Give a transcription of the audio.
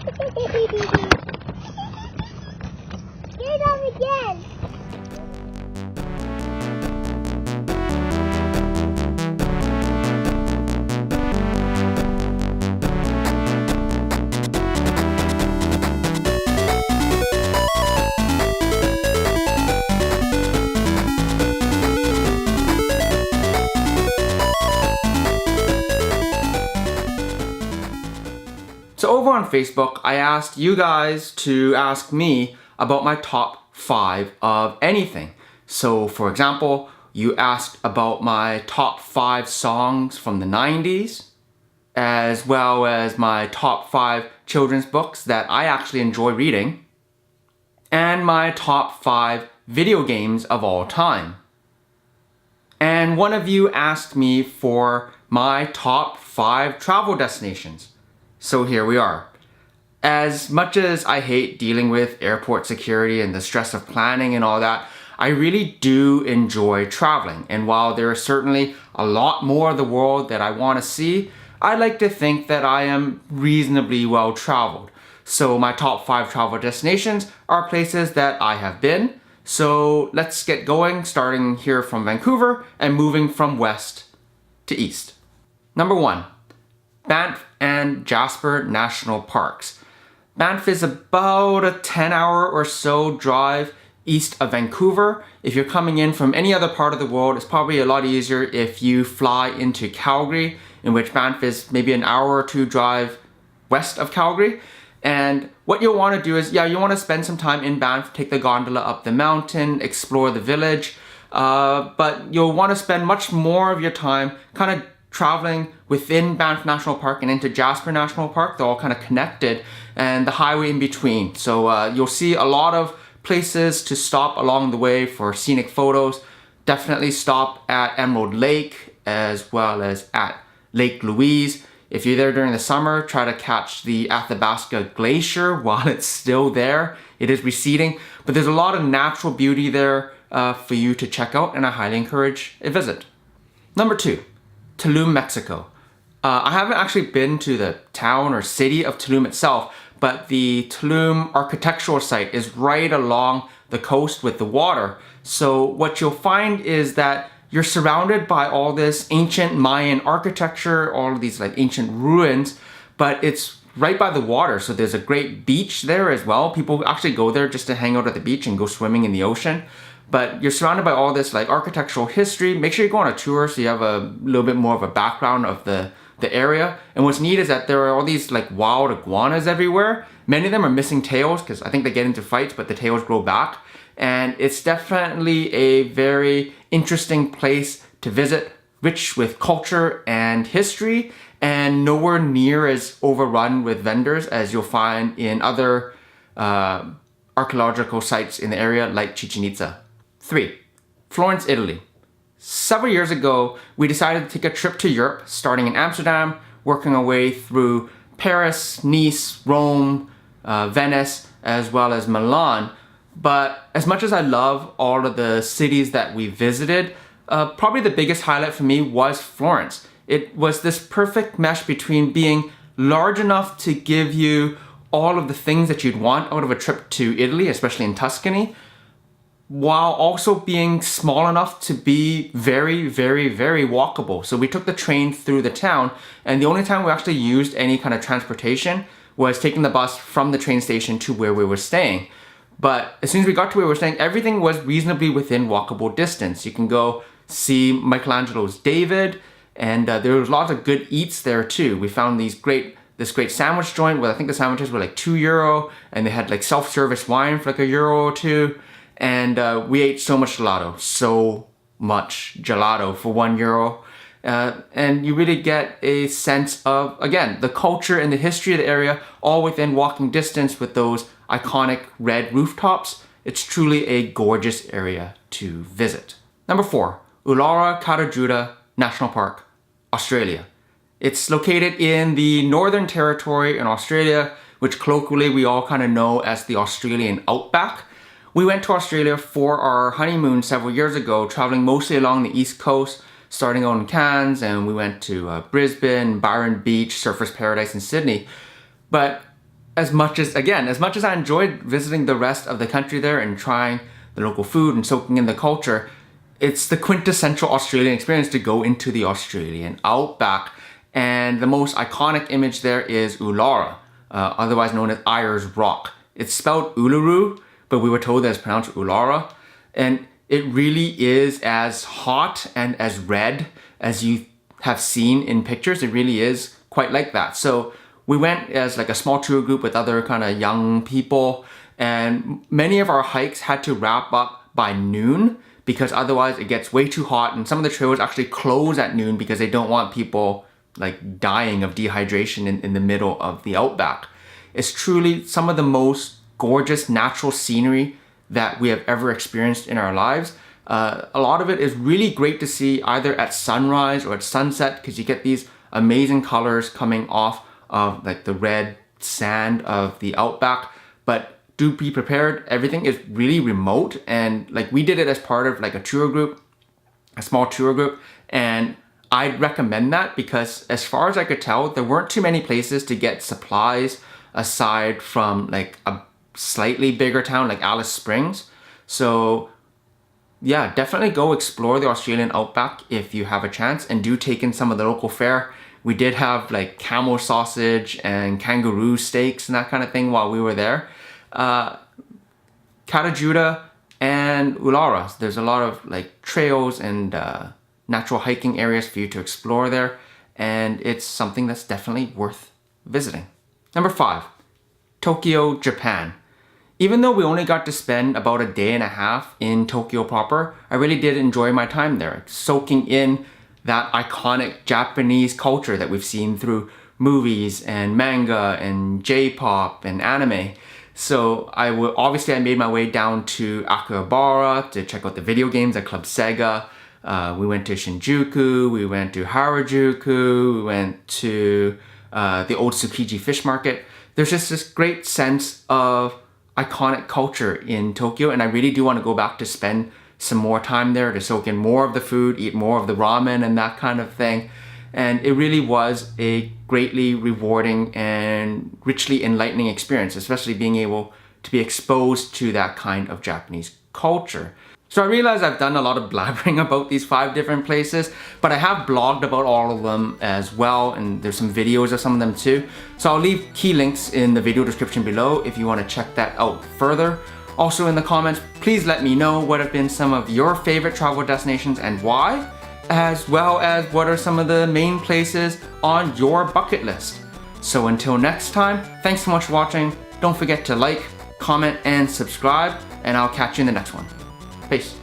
Get up again. So over on Facebook, I asked you guys to ask me about my top 5 of anything. So for example, you asked about my top 5 songs from the 90s, as well as my top 5 children's books that I actually enjoy reading, and my top 5 video games of all time. And one of you asked me for my top 5 travel destinations. So here we are. As much as I hate dealing with airport security and the stress of planning and all that, I really do enjoy traveling. And while there is certainly a lot more of the world that I want to see, I like to think that I am reasonably well traveled. So my top 5 travel destinations are places that I have been. So let's get going, starting here from Vancouver and moving from west to east. Number 1. Banff and Jasper National Parks. Banff is about a 10-hour or so drive east of Vancouver. If you're coming in from any other part of the world, it's probably a lot easier if you fly into Calgary, in which Banff is maybe an hour or 2 drive west of Calgary. And what you'll want to do is, you want to spend some time in Banff, take the gondola up the mountain, explore the village, but you'll want to spend much more of your time kind of traveling within Banff National Park and into Jasper National Park. They're all kind of connected, and the highway in between. So you'll see a lot of places to stop along the way for scenic photos. Definitely stop at Emerald Lake as well as at Lake Louise. If you're there during the summer, try to catch the Athabasca Glacier while it's still there. It is receding, but there's a lot of natural beauty there for you to check out, and I highly encourage a visit. Number 2. Tulum, Mexico. I haven't actually been to the town or city of Tulum itself, but the Tulum architectural site is right along the coast with the water. So what you'll find is that you're surrounded by all this ancient Mayan architecture, all of these like ancient ruins, but it's right by the water. So there's a great beach there as well. People actually go there just to hang out at the beach and go swimming in the ocean. But you're surrounded by all this like architectural history. Make sure you go on a tour so you have a little bit more of a background of the area. And what's neat is that there are all these like wild iguanas everywhere. Many of them are missing tails because I think they get into fights, but the tails grow back. And it's definitely a very interesting place to visit, rich with culture and history, and nowhere near as overrun with vendors as you'll find in other archaeological sites in the area like Chichen Itza. 3. Florence, Italy. Several years ago, we decided to take a trip to Europe, starting in Amsterdam, working our way through Paris, Nice, Rome, Venice, as well as Milan. But as much as I love all of the cities that we visited, probably the biggest highlight for me was Florence. It was this perfect mesh between being large enough to give you all of the things that you'd want out of a trip to Italy, especially in Tuscany, while also being small enough to be very, very, very walkable. So we took the train through the town, and the only time we actually used any kind of transportation was taking the bus from the train station to where we were staying. But as soon as we got to where we were staying, everything was reasonably within walkable distance. You can go see Michelangelo's David, and there was lots of good eats there too. We found this great sandwich joint where I think the sandwiches were like €2, and they had like self-service wine for like €1 or 2. And we ate so much gelato for €1. And you really get a sense of, again, the culture and the history of the area, all within walking distance with those iconic red rooftops. It's truly a gorgeous area to visit. Number 4, Ullara Kata National Park, Australia. It's located in the Northern Territory in Australia, which colloquially we all kind of know as the Australian outback. We went to Australia for our honeymoon several years ago, traveling mostly along the east coast, starting out in Cairns, and we went to Brisbane, Byron Beach, Surfers Paradise in Sydney. But as much as I enjoyed visiting the rest of the country there and trying the local food and soaking in the culture, it's the quintessential Australian experience to go into the Australian outback. And the most iconic image there is Uluru, otherwise known as Ayers Rock. It's spelled Uluru, but we were told that it's pronounced Uluru. And it really is as hot and as red as you have seen in pictures. It really is quite like that. So we went as like a small tour group with other kind of young people, and many of our hikes had to wrap up by noon because otherwise it gets way too hot, and some of the trails actually close at noon because they don't want people like dying of dehydration in the middle of the outback. It's truly some of the most gorgeous natural scenery that we have ever experienced in our lives. A lot of it is really great to see either at sunrise or at sunset because you get these amazing colors coming off of like the red sand of the outback. But do be prepared, everything is really remote, and like we did it as part of like a tour group, a small tour group, and I'd recommend that because as far as I could tell, there weren't too many places to get supplies aside from like a slightly bigger town like Alice Springs. So yeah, definitely go explore the Australian outback if you have a chance, and do take in some of the local fare. We did have like camel sausage and kangaroo steaks and that kind of thing while we were there. Katajuda and Uluru, there's a lot of like trails and natural hiking areas for you to explore there, and it's something that's definitely worth visiting. Number 5, Tokyo, Japan. Even though we only got to spend about a day and a half in Tokyo proper, I really did enjoy my time there, soaking in that iconic Japanese culture that we've seen through movies and manga and J-pop and anime. So I made my way down to Akihabara to check out the video games at Club Sega. We went to Shinjuku, we went to Harajuku, we went to the old Tsukiji fish market. There's just this great sense of iconic culture in Tokyo, and I really do want to go back to spend some more time there to soak in more of the food, eat more of the ramen and that kind of thing. And it really was a greatly rewarding and richly enlightening experience, especially being able to be exposed to that kind of Japanese culture. So I realize I've done a lot of blabbering about these 5 different places, but I have blogged about all of them as well, and there's some videos of some of them too. So I'll leave key links in the video description below if you want to check that out further. Also in the comments, please let me know what have been some of your favorite travel destinations and why, as well as what are some of the main places on your bucket list. So until next time, thanks so much for watching. Don't forget to like, comment, and subscribe, and I'll catch you in the next one. Peace.